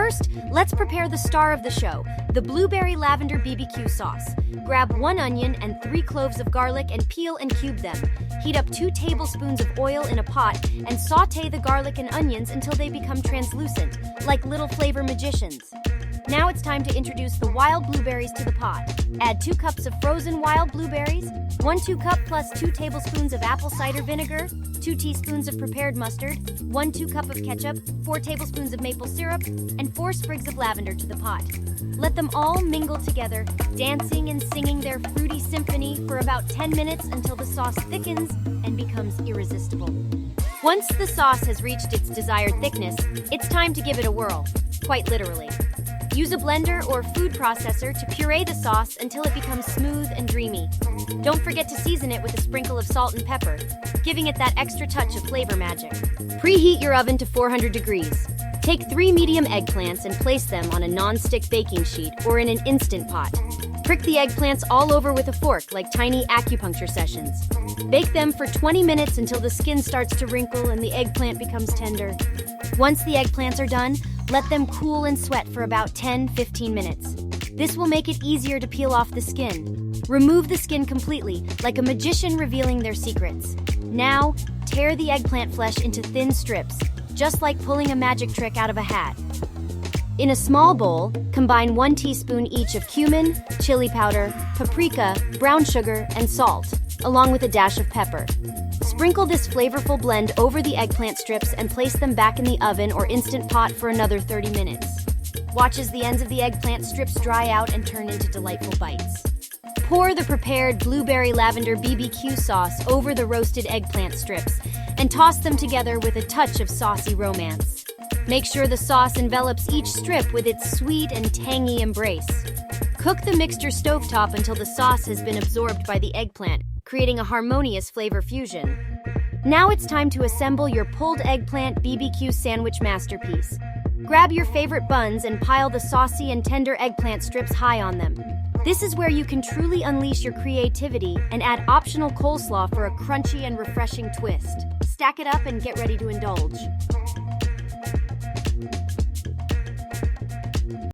first, let's prepare the star of the show, the Blueberry Lavender BBQ Sauce. Grab 1 onion and 3 cloves of garlic and peel and cube them. Heat up 2 tablespoons of oil in a pot and sauté the garlic and onions until they become translucent, like little flavor magicians. Now it's time to introduce the wild blueberries to the pot. Add 2 cups of frozen wild blueberries, 1 cup plus 2 tablespoons of apple cider vinegar, 2 teaspoons of prepared mustard, 1 cup of ketchup, 4 tablespoons of maple syrup, and 4 sprigs of lavender to the pot. Let them all mingle together, dancing and singing their fruity symphony for about 10 minutes until the sauce thickens and becomes irresistible. Once the sauce has reached its desired thickness, it's time to give it a whirl, quite literally. Use a blender or food processor to puree the sauce until it becomes smooth and dreamy. Don't forget to season it with a sprinkle of salt and pepper, giving it that extra touch of flavor magic. Preheat your oven to 400 degrees. Take 3 medium eggplants and place them on a non-stick baking sheet or in an instant pot. Prick the eggplants all over with a fork like tiny acupuncture sessions. Bake them for 20 minutes until the skin starts to wrinkle and the eggplant becomes tender. Once the eggplants are done, let them cool and sweat for about 10-15 minutes. This will make it easier to peel off the skin. Remove the skin completely, like a magician revealing their secrets. Now, tear the eggplant flesh into thin strips, just like pulling a magic trick out of a hat. In a small bowl, combine 1 teaspoon each of cumin, chili powder, paprika, brown sugar, and salt, along with a dash of pepper. Sprinkle this flavorful blend over the eggplant strips and place them back in the oven or instant pot for another 30 minutes. Watch as the ends of the eggplant strips dry out and turn into delightful bites. Pour the prepared Blueberry Lavender BBQ sauce over the roasted eggplant strips and toss them together with a touch of saucy romance. Make sure the sauce envelops each strip with its sweet and tangy embrace. Cook the mixture stovetop until the sauce has been absorbed by the eggplant, creating a harmonious flavor fusion. Now it's time to assemble your Pulled Eggplant BBQ Sandwich masterpiece. Grab your favorite buns and pile the saucy and tender eggplant strips high on them. This is where you can truly unleash your creativity and add optional coleslaw for a crunchy and refreshing twist. Stack it up and get ready to indulge.